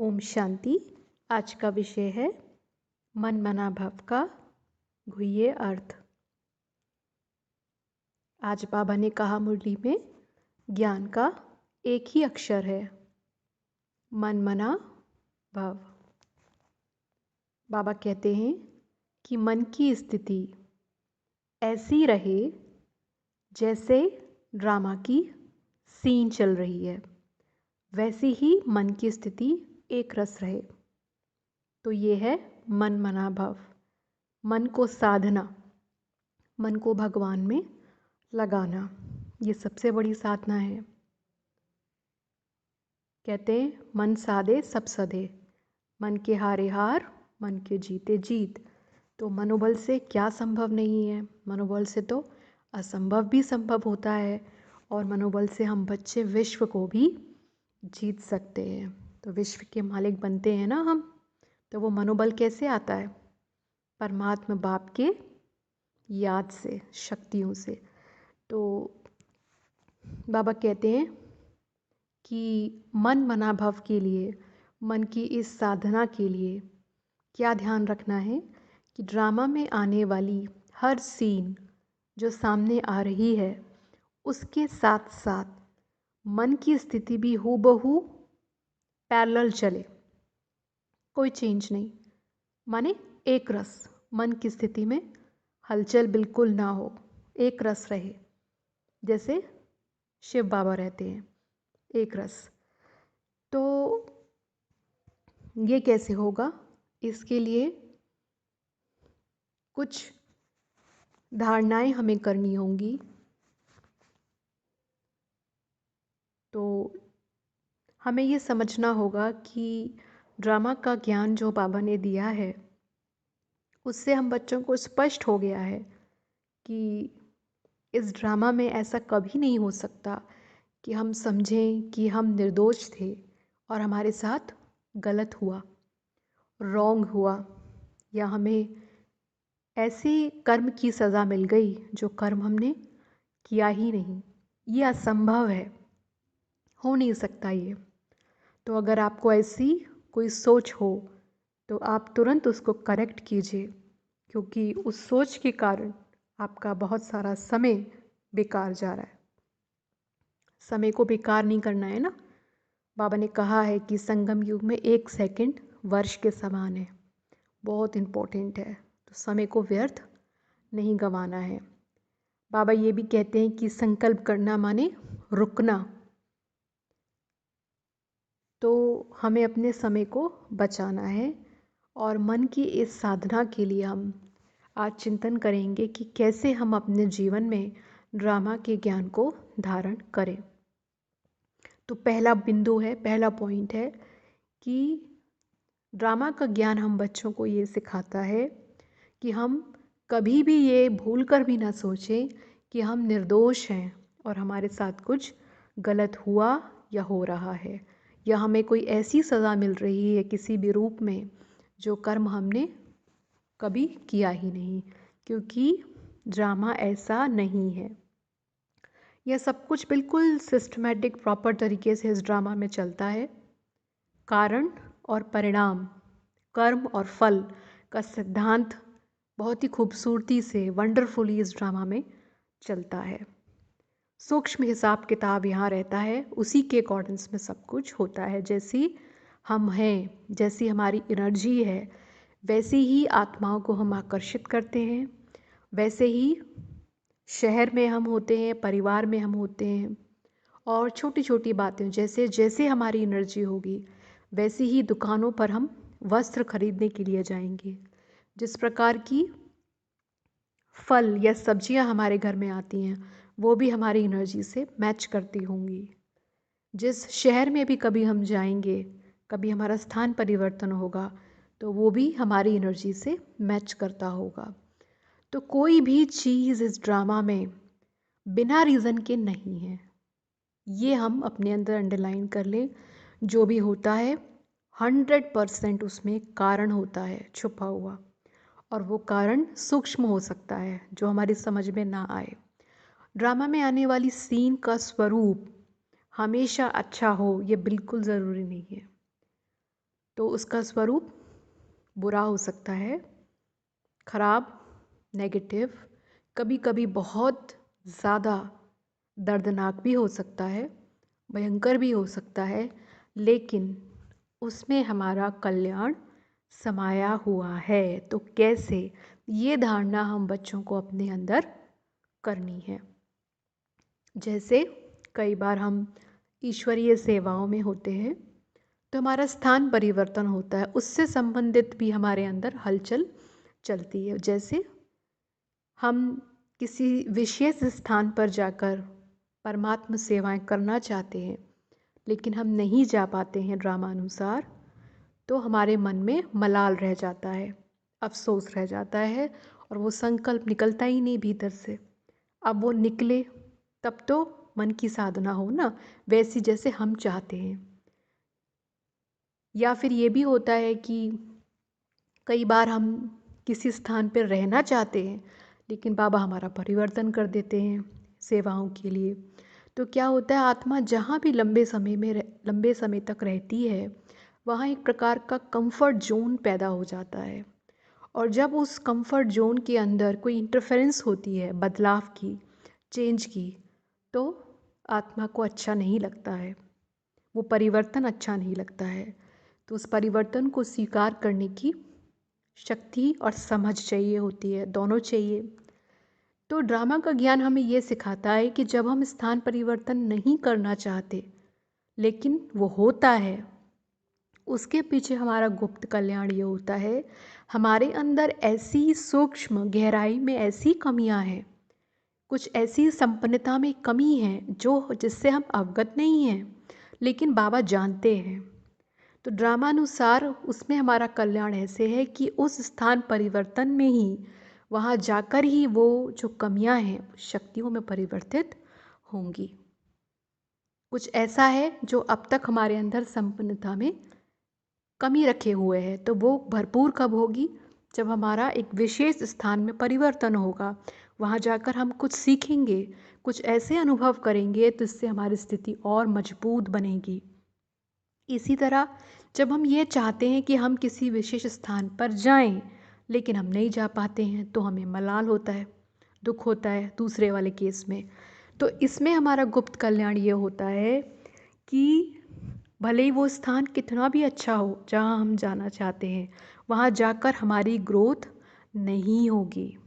ओम शांति। आज का विषय है मन मना भव का गुह्य अर्थ। आज बाबा ने कहा मुरली में ज्ञान का एक ही अक्षर है, मन मना भव। बाबा कहते हैं कि मन की स्थिति ऐसी रहे जैसे ड्रामा की सीन चल रही है, वैसी ही मन की स्थिति एक रस रहे। तो ये है मन मना भव, मन को साधना, मन को भगवान में लगाना। ये सबसे बड़ी साधना है। कहते हैं मन साधे सब सधे, मन के हारे हार, मन के जीते जीत। तो मनोबल से क्या संभव नहीं है? मनोबल से तो असंभव भी संभव होता है, और मनोबल से हम बच्चे विश्व को भी जीत सकते हैं। तो विश्व के मालिक बनते हैं ना हम। तो वो मनोबल कैसे आता है? परमात्मा बाप के याद से, शक्तियों से। तो बाबा कहते हैं कि मन मना भव के लिए, मन की इस साधना के लिए क्या ध्यान रखना है कि ड्रामा में आने वाली हर सीन जो सामने आ रही है, उसके साथ साथ मन की स्थिति भी हूबहू पैरेलल चले, कोई चेंज नहीं। माने एक रस, मन की स्थिति में हलचल बिल्कुल ना हो, एक रस रहे, जैसे शिव बाबा रहते हैं, एक रस। तो ये कैसे होगा? इसके लिए कुछ धारणाएं हमें करनी होंगी। तो हमें ये समझना होगा कि ड्रामा का ज्ञान जो बाबा ने दिया है, उससे हम बच्चों को स्पष्ट हो गया है कि इस ड्रामा में ऐसा कभी नहीं हो सकता कि हम समझें कि हम निर्दोष थे और हमारे साथ गलत हुआ, रॉन्ग हुआ, या हमें ऐसे कर्म की सज़ा मिल गई जो कर्म हमने किया ही नहीं। ये असंभव है, हो नहीं सकता ये। तो अगर आपको ऐसी कोई सोच हो तो आप तुरंत उसको करेक्ट कीजिए, क्योंकि उस सोच के कारण आपका बहुत सारा समय बेकार जा रहा है। समय को बेकार नहीं करना है ना। बाबा ने कहा है कि संगम युग में 1 सेकंड वर्ष के समान है, बहुत इम्पोर्टेंट है। तो समय को व्यर्थ नहीं गंवाना है। बाबा ये भी कहते हैं कि संकल्प करना माने रुकना। तो हमें अपने समय को बचाना है, और मन की इस साधना के लिए हम आज चिंतन करेंगे कि कैसे हम अपने जीवन में ड्रामा के ज्ञान को धारण करें। तो पहला बिंदु है, पहला पॉइंट है कि ड्रामा का ज्ञान हम बच्चों को ये सिखाता है कि हम कभी भी ये भूल कर भी ना सोचें कि हम निर्दोष हैं और हमारे साथ कुछ गलत हुआ या हो रहा है, या हमें कोई ऐसी सज़ा मिल रही है किसी भी रूप में जो कर्म हमने कभी किया ही नहीं, क्योंकि ड्रामा ऐसा नहीं है। यह सब कुछ बिल्कुल सिस्टमैटिक प्रॉपर तरीके से इस ड्रामा में चलता है। कारण और परिणाम, कर्म और फल का सिद्धांत बहुत ही खूबसूरती से, वंडरफुली इस ड्रामा में चलता है। सूक्ष्म हिसाब किताब यहाँ रहता है, उसी के अकॉर्डिंग्स में सब कुछ होता है। जैसी हम हैं, जैसी हमारी एनर्जी है, वैसे ही आत्माओं को हम आकर्षित करते हैं, वैसे ही शहर में हम होते हैं, परिवार में हम होते हैं, और छोटी छोटी बातें जैसे जैसे हमारी एनर्जी होगी, वैसे ही दुकानों पर हम वस्त्र खरीदने के लिए जाएंगे। जिस प्रकार की फल या सब्जियां हमारे घर में आती हैं, वो भी हमारी एनर्जी से मैच करती होंगी। जिस शहर में भी कभी हम जाएंगे, कभी हमारा स्थान परिवर्तन होगा, तो वो भी हमारी एनर्जी से मैच करता होगा। तो कोई भी चीज़ इस ड्रामा में बिना रीज़न के नहीं है। ये हम अपने अंदर अंडरलाइन कर लें। जो भी होता है 100% उसमें कारण होता है छुपा हुआ, और वो कारण सूक्ष्म हो सकता है जो हमारी समझ में ना आए। ड्रामा में आने वाली सीन का स्वरूप हमेशा अच्छा हो ये बिल्कुल ज़रूरी नहीं है। तो उसका स्वरूप बुरा हो सकता है, खराब, नेगेटिव, कभी कभी बहुत ज़्यादा दर्दनाक भी हो सकता है, भयंकर भी हो सकता है, लेकिन उसमें हमारा कल्याण समाया हुआ है। तो कैसे, ये धारणा हम बच्चों को अपने अंदर करनी है। जैसे कई बार हम ईश्वरीय सेवाओं में होते हैं तो हमारा स्थान परिवर्तन होता है, उससे संबंधित भी हमारे अंदर हलचल चलती है। जैसे हम किसी विशेष स्थान पर जाकर परमात्म सेवाएं करना चाहते हैं, लेकिन हम नहीं जा पाते हैं ड्रामानुसार, तो हमारे मन में मलाल रह जाता है, अफसोस रह जाता है, और वो संकल्प निकलता ही नहीं भीतर से। अब वो निकले तब तो मन की साधना हो ना, वैसी जैसे हम चाहते हैं। या फिर ये भी होता है कि कई बार हम किसी स्थान पर रहना चाहते हैं, लेकिन बाबा हमारा परिवर्तन कर देते हैं सेवाओं के लिए। तो क्या होता है, आत्मा जहाँ भी लंबे समय तक रहती है, वहाँ एक प्रकार का कंफर्ट जोन पैदा हो जाता है। और जब उस कंफर्ट जोन के अंदर कोई इंटरफेरेंस होती है, बदलाव की, चेंज की, तो आत्मा को अच्छा नहीं लगता है, वो परिवर्तन अच्छा नहीं लगता है। तो उस परिवर्तन को स्वीकार करने की शक्ति और समझ चाहिए होती है, दोनों चाहिए। तो ड्रामा का ज्ञान हमें ये सिखाता है कि जब हम स्थान परिवर्तन नहीं करना चाहते, लेकिन वो होता है, उसके पीछे हमारा गुप्त कल्याण ये होता है, हमारे अंदर ऐसी सूक्ष्म गहराई में ऐसी कमियां हैं, कुछ ऐसी संपन्नता में कमी है जो जिससे हम अवगत नहीं हैं, लेकिन बाबा जानते हैं। तो ड्रामानुसार उसमें हमारा कल्याण ऐसे है कि उस स्थान परिवर्तन में ही, वहाँ जाकर ही वो जो कमियां हैं शक्तियों में परिवर्तित होंगी। कुछ ऐसा है जो अब तक हमारे अंदर संपन्नता में कमी रखे हुए है, तो वो भरपूर कब होगी, जब हमारा एक विशेष स्थान में परिवर्तन होगा। वहाँ जाकर हम कुछ सीखेंगे, कुछ ऐसे अनुभव करेंगे, तो इससे हमारी स्थिति और मजबूत बनेगी। इसी तरह जब हम ये चाहते हैं कि हम किसी विशेष स्थान पर जाएं, लेकिन हम नहीं जा पाते हैं, तो हमें मलाल होता है, दुख होता है दूसरे वाले केस में। तो इसमें हमारा गुप्त कल्याण ये होता है कि भले ही वो स्थान कितना भी अच्छा हो जहाँ हम जाना चाहते हैं, वहाँ जाकर हमारी ग्रोथ नहीं होगी।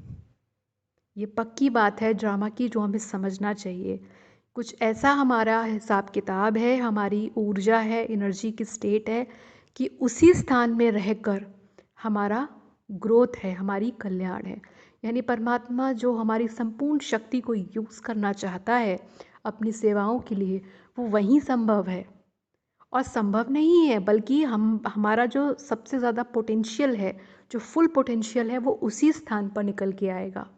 ये पक्की बात है ड्रामा की, जो हमें समझना चाहिए। कुछ ऐसा हमारा हिसाब किताब है, हमारी ऊर्जा है, एनर्जी की स्टेट है कि उसी स्थान में रहकर हमारा ग्रोथ है, हमारी कल्याण है। यानी परमात्मा जो हमारी संपूर्ण शक्ति को यूज़ करना चाहता है अपनी सेवाओं के लिए, वो वहीं संभव है। और संभव नहीं है, बल्कि हमारा जो सबसे ज़्यादा पोटेंशियल है, जो फुल पोटेंशियल है, वो उसी स्थान पर निकल के आएगा।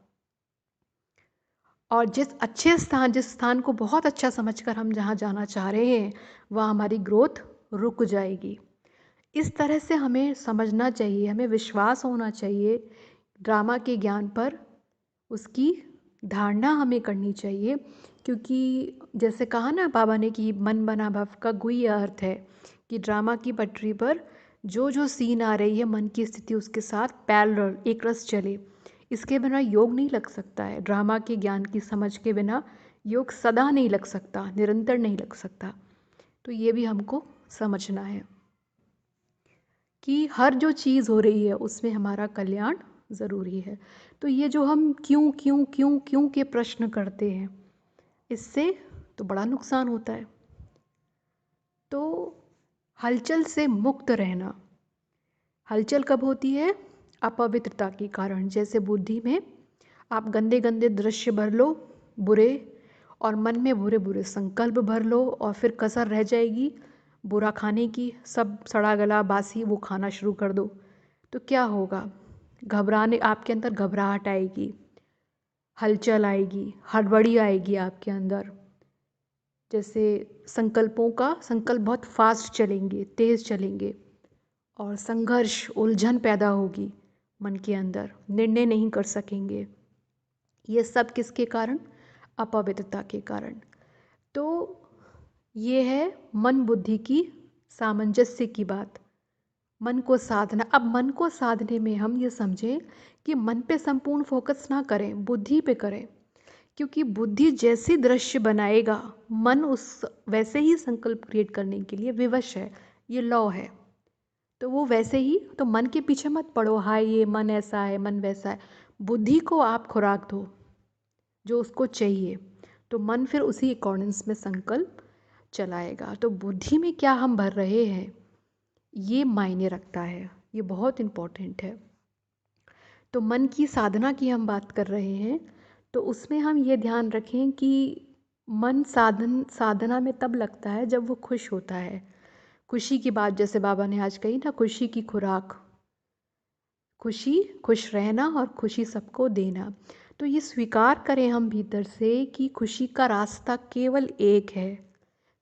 और जिस स्थान को बहुत अच्छा समझकर हम जहाँ जाना चाह रहे हैं, वहाँ हमारी ग्रोथ रुक जाएगी। इस तरह से हमें समझना चाहिए, हमें विश्वास होना चाहिए ड्रामा के ज्ञान पर, उसकी धारणा हमें करनी चाहिए। क्योंकि जैसे कहा ना बाबा ने कि मन बना भव का गुह्य अर्थ है कि ड्रामा की पटरी पर जो जो सीन आ रही है, मन की स्थिति उसके साथ पैरेलल एक रस चले। इसके बिना योग नहीं लग सकता है, ड्रामा के ज्ञान की समझ के बिना योग सदा नहीं लग सकता, निरंतर नहीं लग सकता। तो ये भी हमको समझना है कि हर जो चीज़ हो रही है उसमें हमारा कल्याण ज़रूरी है। तो ये जो हम क्यों क्यों क्यों क्यों के प्रश्न करते हैं, इससे तो बड़ा नुकसान होता है। तो हलचल से मुक्त रहना, हलचल कब होती है, अपवित्रता के कारण। जैसे बुद्धि में आप गंदे गंदे दृश्य भर लो, बुरे, और मन में बुरे बुरे संकल्प भर लो, और फिर कसर रह जाएगी बुरा खाने की, सब सड़ा गला बासी वो खाना शुरू कर दो, तो क्या होगा, घबराने, आपके अंदर घबराहट आएगी, हलचल आएगी, हड़बड़ी आएगी आपके अंदर। जैसे संकल्प बहुत फास्ट चलेंगे, तेज़ चलेंगे, और संघर्ष, उलझन पैदा होगी मन के अंदर, निर्णय नहीं कर सकेंगे। ये सब किसके कारण, अपवित्रता के कारण। तो ये है मन बुद्धि की सामंजस्य की बात। मन को साधना, अब मन को साधने में हम ये समझें कि मन पे संपूर्ण फोकस ना करें, बुद्धि पे करें। क्योंकि बुद्धि जैसी दृश्य बनाएगा, मन उस वैसे ही संकल्प क्रिएट करने के लिए विवश है। ये लॉ है। तो वो वैसे ही, तो मन के पीछे मत पड़ो, हाय ये मन ऐसा है, मन वैसा है। बुद्धि को आप खुराक दो जो उसको चाहिए, तो मन फिर उसी अकॉर्डेंस में संकल्प चलाएगा। तो बुद्धि में क्या हम भर रहे हैं, ये मायने रखता है, ये बहुत इम्पोर्टेंट है। तो मन की साधना की हम बात कर रहे हैं, तो उसमें हम ये ध्यान रखें कि मन साधना में तब लगता है जब वो खुश होता है। खुशी की बात जैसे बाबा ने आज कही ना, खुशी की खुराक, खुशी, खुश रहना और खुशी सबको देना। तो ये स्वीकार करें हम भीतर से कि खुशी का रास्ता केवल एक है,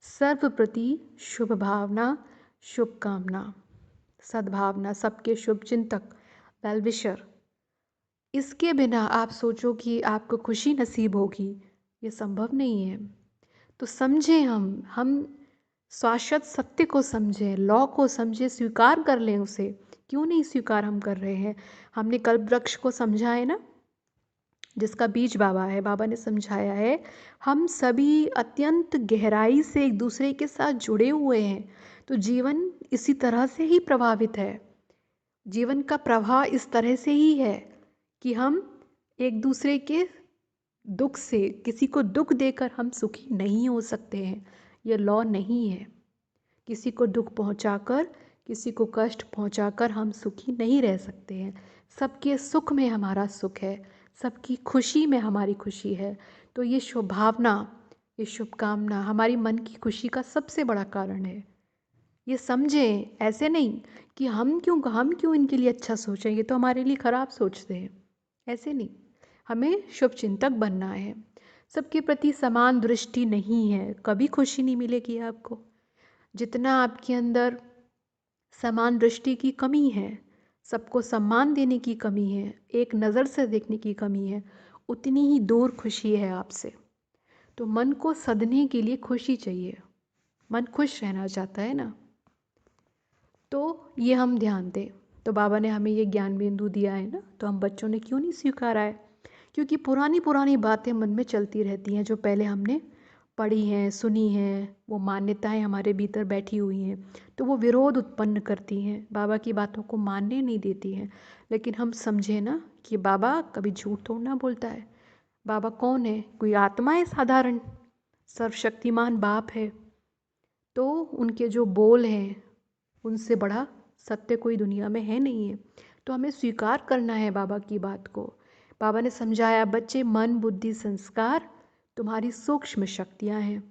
सर्व प्रति शुभ भावना, शुभकामना, सद्भावना, सबके शुभ चिंतक, वेल विशर। इसके बिना आप सोचो कि आपको खुशी नसीब होगी, ये संभव नहीं है। तो समझें हम शाश्वत सत्य को समझें, लॉ को समझें, स्वीकार कर लें उसे। क्यों नहीं स्वीकार हम कर रहे हैं? हमने कल्प वृक्ष को समझा है ना, जिसका बीज बाबा है, बाबा ने समझाया है। हम सभी अत्यंत गहराई से एक दूसरे के साथ जुड़े हुए हैं, तो जीवन इसी तरह से ही प्रभावित है। जीवन का प्रवाह इस तरह से ही है कि हम एक दूसरे के दुख से, किसी को दुख देकर हम सुखी नहीं हो सकते हैं। ये लॉ नहीं है। किसी को दुख पहुंचाकर, किसी को कष्ट पहुंचाकर हम सुखी नहीं रह सकते हैं। सबके सुख में हमारा सुख है, सबकी खुशी में हमारी खुशी है। तो ये शुभ भावना, ये शुभकामना हमारी मन की खुशी का सबसे बड़ा कारण है। ये समझें, ऐसे नहीं कि हम क्यों इनके लिए अच्छा सोचें, ये तो हमारे लिए ख़राब सोचते हैं। ऐसे नहीं, हमें शुभ चिंतक बनना है। सबके प्रति समान दृष्टि नहीं है, कभी खुशी नहीं मिलेगी आपको। जितना आपके अंदर समान दृष्टि की कमी है, सबको सम्मान देने की कमी है, एक नज़र से देखने की कमी है, उतनी ही दूर खुशी है आपसे। तो मन को सधने के लिए खुशी चाहिए। मन खुश रहना चाहता है ना, तो ये हम ध्यान दें। तो बाबा ने हमें ये ज्ञान बिंदु दिया है ना, तो हम बच्चों ने क्यों नहीं स्वीकारा है? क्योंकि पुरानी पुरानी बातें मन में चलती रहती हैं, जो पहले हमने पढ़ी हैं, सुनी हैं, वो मान्यताएं हमारे भीतर बैठी हुई हैं, तो वो विरोध उत्पन्न करती हैं, बाबा की बातों को मानने नहीं देती हैं। लेकिन हम समझे ना कि बाबा कभी झूठ थोड़ा ना बोलता है। बाबा कौन है? कोई आत्मा है साधारण, सर्वशक्तिमान बाप है। तो उनके जो बोल हैं, उनसे बड़ा सत्य कोई दुनिया में है नहीं है। तो हमें स्वीकार करना है बाबा की बात को। बाबा ने समझाया, बच्चे, मन, बुद्धि, संस्कार तुम्हारी सूक्ष्म शक्तियाँ हैं,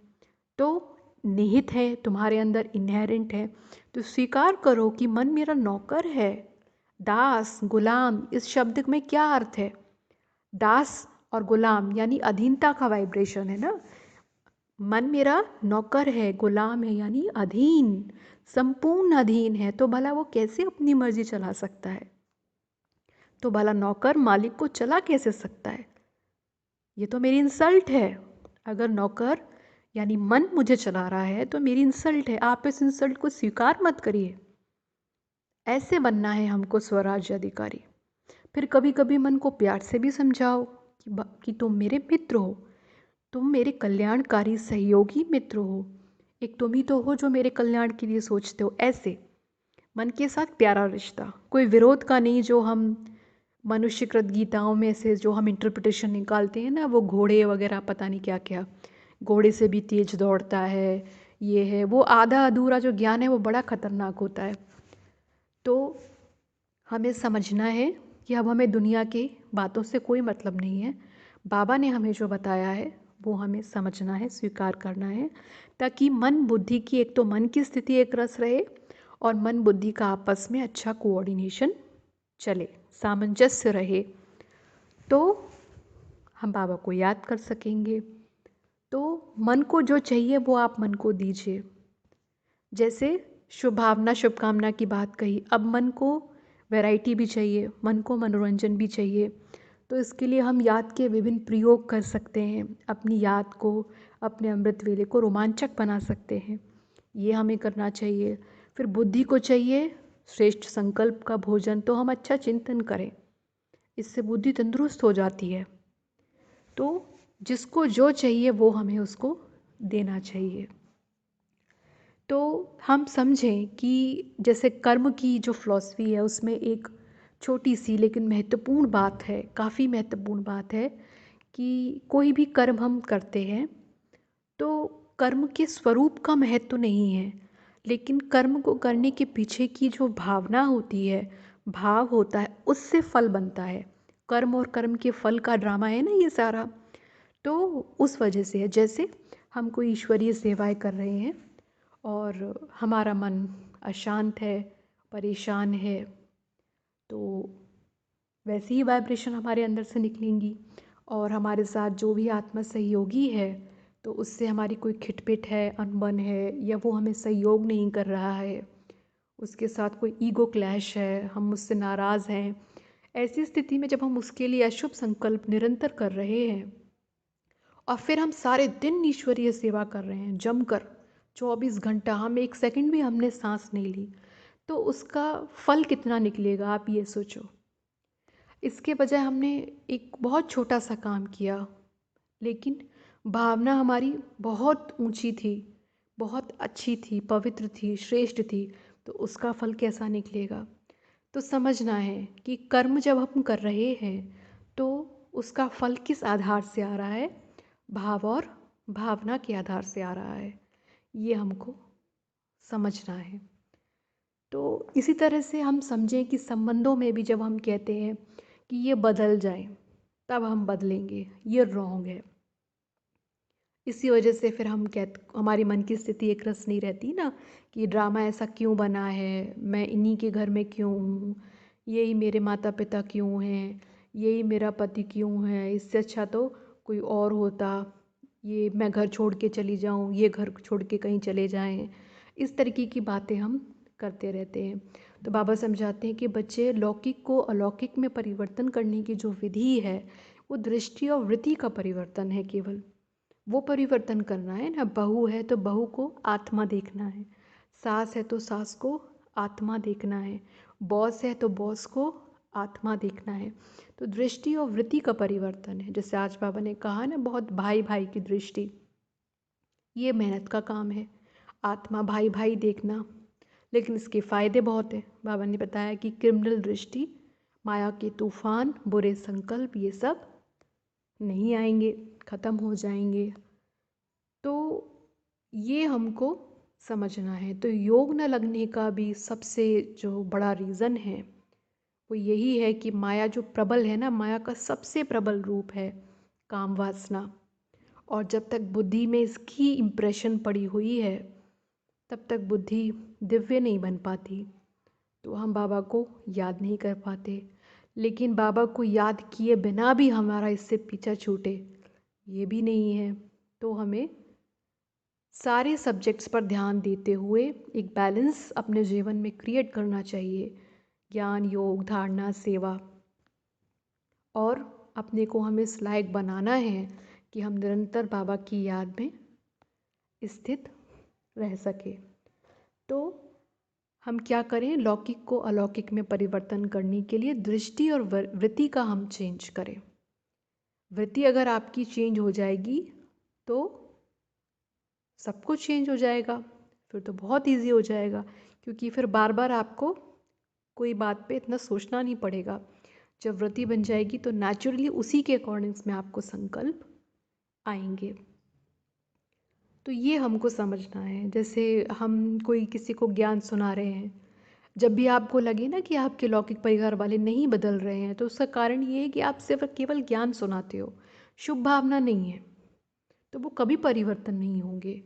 तो निहित है तुम्हारे अंदर, इनहेरेंट है। तो स्वीकार करो कि मन मेरा नौकर है। दास, गुलाम, इस शब्द में क्या अर्थ है? दास और गुलाम यानी अधीनता का वाइब्रेशन है ना। मन मेरा नौकर है, गुलाम है, यानी अधीन, संपूर्ण अधीन है। तो भला वो कैसे अपनी मर्जी चला सकता है? तो भला नौकर मालिक को चला कैसे सकता है? ये तो मेरी इंसल्ट है। अगर नौकर यानी मन मुझे चला रहा है तो मेरी इंसल्ट है। आप इस इंसल्ट को स्वीकार मत करिए। ऐसे बनना है हमको स्वराज्य अधिकारी। फिर कभी कभी मन को प्यार से भी समझाओ कि तुम मेरे मित्र हो, तुम मेरे कल्याणकारी सहयोगी मित्र हो। एक तुम ही तो हो जो मेरे कल्याण के लिए सोचते हो। ऐसे मन के साथ प्यारा रिश्ता, कोई विरोध का नहीं। जो हम मनुष्यकृत गीताओं में से जो हम इंटरप्रिटेशन निकालते हैं ना, वो घोड़े वगैरह पता नहीं क्या क्या, घोड़े से भी तेज दौड़ता है, ये है वो, आधा अधूरा जो ज्ञान है वो बड़ा खतरनाक होता है। तो हमें समझना है कि अब हमें दुनिया की बातों से कोई मतलब नहीं है। बाबा ने हमें जो बताया है वो हमें समझना है, स्वीकार करना है, ताकि मन बुद्धि की, एक तो मन की स्थिति एक रस रहे और मन बुद्धि का आपस में अच्छा कोऑर्डिनेशन चले, सामंजस्य रहे, तो हम बाबा को याद कर सकेंगे। तो मन को जो चाहिए वो आप मन को दीजिए। जैसे शुभ भावना, शुभकामना की बात कही, अब मन को वैरायटी भी चाहिए, मन को मनोरंजन भी चाहिए। तो इसके लिए हम याद के विभिन्न प्रयोग कर सकते हैं, अपनी याद को, अपने अमृत वेले को रोमांचक बना सकते हैं। ये हमें करना चाहिए। फिर बुद्धि को चाहिए श्रेष्ठ संकल्प का भोजन, तो हम अच्छा चिंतन करें, इससे बुद्धि तंदुरुस्त हो जाती है। तो जिसको जो चाहिए वो हमें उसको देना चाहिए। तो हम समझें कि जैसे कर्म की जो फिलॉसफी है उसमें एक छोटी सी लेकिन महत्वपूर्ण बात है, काफ़ी महत्वपूर्ण बात है कि कोई भी कर्म हम करते हैं तो कर्म के स्वरूप का महत्व नहीं है, लेकिन कर्म को करने के पीछे की जो भावना होती है, भाव होता है, उससे फल बनता है। कर्म और कर्म के फल का ड्रामा है ना ये सारा। तो उस वजह से है, जैसे हम कोई ईश्वरीय सेवाएं कर रहे हैं और हमारा मन अशांत है, परेशान है, तो वैसी ही वाइब्रेशन हमारे अंदर से निकलेंगी। और हमारे साथ जो भी आत्मा सहयोगी है, तो उससे हमारी कोई खिटपिट है, अनबन है, या वो हमें सहयोग नहीं कर रहा है, उसके साथ कोई ईगो क्लैश है, हम उससे नाराज़ हैं, ऐसी स्थिति में जब हम उसके लिए अशुभ संकल्प निरंतर कर रहे हैं और फिर हम सारे दिन ईश्वरीय सेवा कर रहे हैं जमकर, 24 घंटा, हम एक सेकंड भी हमने सांस नहीं ली, तो उसका फल कितना निकलेगा आप ये सोचो। इसके बजाय हमने एक बहुत छोटा सा काम किया, लेकिन भावना हमारी बहुत ऊंची थी, बहुत अच्छी थी, पवित्र थी, श्रेष्ठ थी, तो उसका फल कैसा निकलेगा। तो समझना है कि कर्म जब हम कर रहे हैं तो उसका फल किस आधार से आ रहा है, भाव और भावना के आधार से आ रहा है, ये हमको समझना है। तो इसी तरह से हम समझें कि संबंधों में भी जब हम कहते हैं कि ये बदल जाए तब हम बदलेंगे, ये रॉन्ग है। इसी वजह से फिर हम हमारी मन की स्थिति एक रस नहीं रहती ना, कि ड्रामा ऐसा क्यों बना है, मैं इन्हीं के घर में क्यों हूँ, यही मेरे माता पिता क्यों हैं, यही मेरा पति क्यों है, इससे अच्छा तो कोई और होता, ये मैं घर छोड़ के चली जाऊँ, ये घर छोड़ के कहीं चले जाएं। इस तरीके की बातें हम करते रहते हैं। तो बाबा समझाते हैं कि बच्चे, लौकिक को अलौकिक में परिवर्तन करने की जो विधि है वो दृष्टि और वृत्ति का परिवर्तन है, केवल वो परिवर्तन करना है ना। बहू है तो बहू को आत्मा देखना है, सास है तो सास को आत्मा देखना है, बॉस है तो बॉस को आत्मा देखना है। तो दृष्टि और वृत्ति का परिवर्तन है। जैसे आज बाबा ने कहा ना, बहुत भाई भाई की दृष्टि, ये मेहनत का काम है, आत्मा भाई भाई देखना, लेकिन इसके फ़ायदे बहुत हैं। बाबा ने बताया कि क्रिमिनल दृष्टि, माया के तूफान, बुरे संकल्प, ये सब नहीं आएंगे, ख़त्म हो जाएंगे। तो ये हमको समझना है। तो योग न लगने का भी सबसे जो बड़ा रीज़न है वो यही है कि माया जो प्रबल है ना, माया का सबसे प्रबल रूप है काम वासना। और जब तक बुद्धि में इसकी इम्प्रेशन पड़ी हुई है तब तक बुद्धि दिव्य नहीं बन पाती, तो हम बाबा को याद नहीं कर पाते। लेकिन बाबा को याद किए बिना भी हमारा इससे पीछा छूटे, ये भी नहीं है। तो हमें सारे सब्जेक्ट्स पर ध्यान देते हुए एक बैलेंस अपने जीवन में क्रिएट करना चाहिए, ज्ञान, योग, धारणा, सेवा, और अपने को हमें इस लायक बनाना है कि हम निरंतर बाबा की याद में स्थित रह सके। तो हम क्या करें, लौकिक को अलौकिक में परिवर्तन करने के लिए दृष्टि और वृत्ति का हम चेंज करें। वृत्ति अगर आपकी चेंज हो जाएगी तो सब कुछ चेंज हो जाएगा, फिर तो बहुत इजी हो जाएगा, क्योंकि फिर बार बार आपको कोई बात पे इतना सोचना नहीं पड़ेगा। जब वृत्ति बन जाएगी तो नेचुरली उसी के अकॉर्डिंग्स में आपको संकल्प आएंगे। तो ये हमको समझना है। जैसे हम कोई किसी को ज्ञान सुना रहे हैं, जब भी आपको लगे ना कि आपके लौकिक परिवार वाले नहीं बदल रहे हैं, तो उसका कारण ये है कि आप सिर्फ केवल ज्ञान सुनाते हो, शुभ भावना नहीं है, तो वो कभी परिवर्तन नहीं होंगे।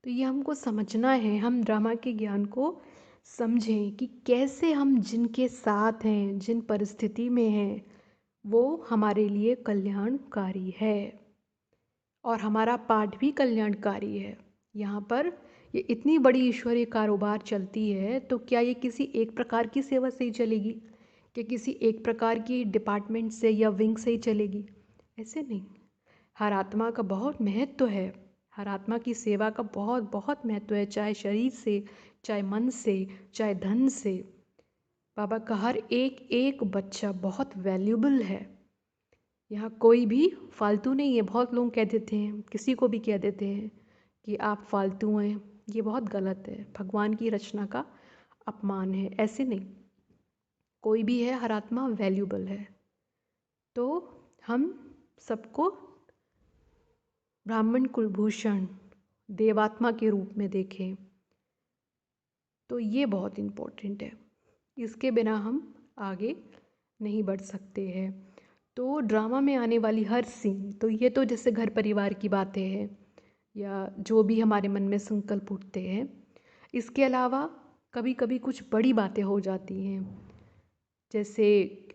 तो ये हमको समझना है, हम ड्रामा के ज्ञान को समझें कि कैसे हम जिनके साथ हैं, जिन परिस्थिति में हैं, वो हमारे लिए कल्याणकारी है और हमारा पाठ भी कल्याणकारी है। यहाँ पर ये इतनी बड़ी ईश्वरीय कारोबार चलती है, तो क्या ये किसी एक प्रकार की सेवा से ही चलेगी, कि किसी एक प्रकार की डिपार्टमेंट से या विंग से ही चलेगी? ऐसे नहीं। हर आत्मा का बहुत महत्व है, हर आत्मा की सेवा का बहुत बहुत महत्व है, चाहे शरीर से, चाहे मन से, चाहे धन से। बाबा का हर एक एक बच्चा बहुत वैल्यूबल है। यहाँ कोई भी फालतू नहीं है। बहुत लोग कह देते हैं, किसी को भी कह देते हैं कि आप फालतू हैं। ये बहुत गलत है, भगवान की रचना का अपमान है। ऐसे नहीं, कोई भी है, हर आत्मा वैल्यूबल है। तो हम सबको ब्राह्मण कुलभूषण देवात्मा के रूप में देखें, तो ये बहुत इम्पोर्टेंट है। इसके बिना हम आगे नहीं बढ़ सकते हैं। तो ड्रामा में आने वाली हर सीन, तो ये तो जैसे घर परिवार की बातें हैं या जो भी हमारे मन में संकल्प उठते हैं। इसके अलावा कभी कभी कुछ बड़ी बातें हो जाती हैं, जैसे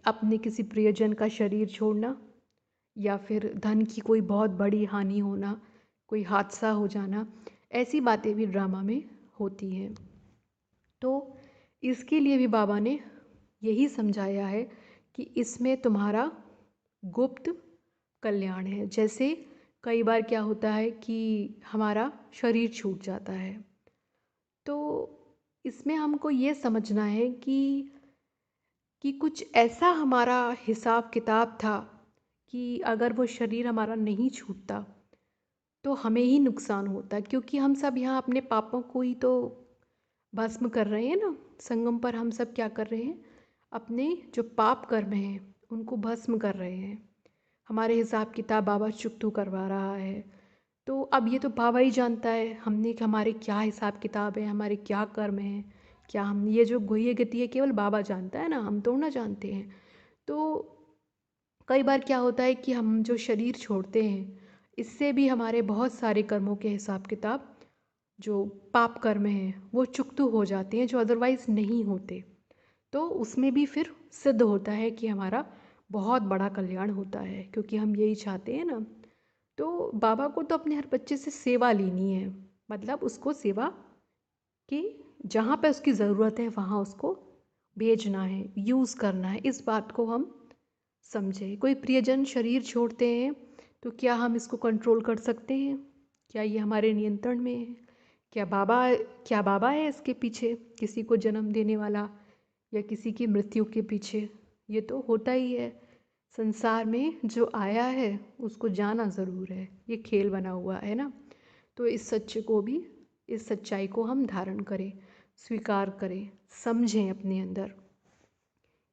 अपने किसी प्रियजन का शरीर छोड़ना, या फिर धन की कोई बहुत बड़ी हानि होना, कोई हादसा हो जाना। ऐसी बातें भी ड्रामा में होती हैं। तो इसके लिए भी बाबा ने यही समझाया है कि इसमें तुम्हारा गुप्त कल्याण है। जैसे कई बार क्या होता है कि हमारा शरीर छूट जाता है, तो इसमें हमको ये समझना है कि कुछ ऐसा हमारा हिसाब किताब था कि अगर वो शरीर हमारा नहीं छूटता तो हमें ही नुकसान होता, क्योंकि हम सब यहाँ अपने पापों को ही तो भस्म कर रहे हैं ना। संगम पर हम सब क्या कर रहे हैं, अपने जो पाप कर्म हैं उनको भस्म कर रहे हैं। हमारे हिसाब किताब बाबा चुकतू करवा रहा है। तो अब ये तो बाबा ही जानता है हमने कि हमारे क्या हिसाब किताब है, हमारे क्या कर्म हैं, क्या हम ये जो गुह्य गति है केवल बाबा जानता है ना, हम तो ना जानते हैं। तो कई बार क्या होता है कि हम जो शरीर छोड़ते हैं, इससे भी हमारे बहुत सारे कर्मों के हिसाब किताब, जो पाप कर्म हैं, वो चुकतू हो जाते हैं, जो अदरवाइज़ नहीं होते। तो उसमें भी फिर सिद्ध होता है कि हमारा बहुत बड़ा कल्याण होता है, क्योंकि हम यही चाहते हैं ना। तो बाबा को तो अपने हर बच्चे से सेवा लेनी है, मतलब उसको सेवा कि जहाँ पे उसकी ज़रूरत है वहाँ उसको भेजना है, यूज़ करना है। इस बात को हम समझें। कोई प्रियजन शरीर छोड़ते हैं तो क्या हम इसको कंट्रोल कर सकते हैं? क्या ये हमारे नियंत्रण में है? क्या बाबा है इसके पीछे, किसी को जन्म देने वाला या किसी की मृत्यु के पीछे? ये तो होता ही है। संसार में जो आया है उसको जाना ज़रूर है, ये खेल बना हुआ है ना। तो इस सच्चे को भी, इस सच्चाई को हम धारण करें, स्वीकार करें, समझें अपने अंदर।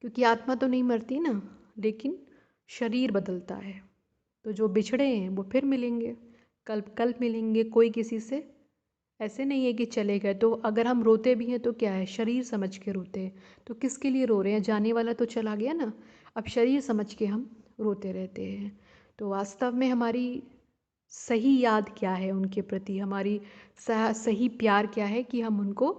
क्योंकि आत्मा तो नहीं मरती ना, लेकिन शरीर बदलता है। तो जो बिछड़े हैं वो फिर मिलेंगे, कल मिलेंगे। कोई किसी से ऐसे नहीं है कि चले गए। तो अगर हम रोते भी हैं तो क्या है, शरीर समझ के रोते हैं। तो किसके लिए रो रहे हैं, जाने वाला तो चला गया ना। अब शरीर समझ के हम रोते रहते हैं। तो वास्तव में हमारी सही याद क्या है उनके प्रति, हमारी सही प्यार क्या है कि हम उनको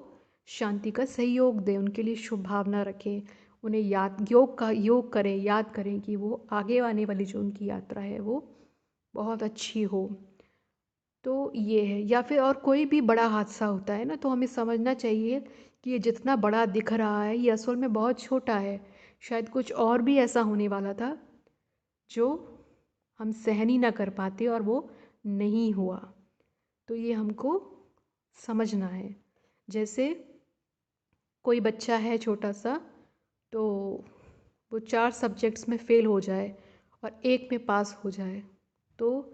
शांति का सहयोग दें, उनके लिए शुभ भावना रखें, उन्हें योग करें, याद करें कि वो आगे आने वाली जो उनकी यात्रा है वो बहुत अच्छी हो। तो ये है। या फिर और कोई भी बड़ा हादसा होता है ना, तो हमें समझना चाहिए कि ये जितना बड़ा दिख रहा है ये असल में बहुत छोटा है। शायद कुछ और भी ऐसा होने वाला था जो हम सहन ही ना कर पाते और वो नहीं हुआ। तो ये हमको समझना है। जैसे कोई बच्चा है छोटा सा, तो वो 4 सब्जेक्ट्स में फ़ेल हो जाए और एक में पास हो जाए, तो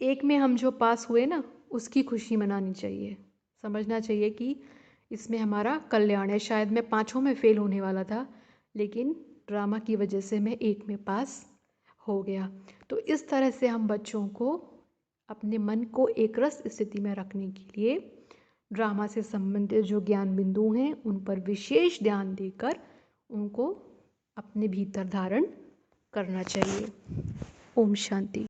एक में हम जो पास हुए ना उसकी खुशी मनानी चाहिए। समझना चाहिए कि इसमें हमारा कल्याण है। शायद मैं 5 में फ़ेल होने वाला था, लेकिन ड्रामा की वजह से मैं एक में पास हो गया। तो इस तरह से हम बच्चों को अपने मन को एक रस स्थिति में रखने के लिए ड्रामा से संबंधित जो ज्ञान बिंदु हैं उन पर विशेष ध्यान देकर उनको अपने भीतर धारण करना चाहिए। ओम शांति।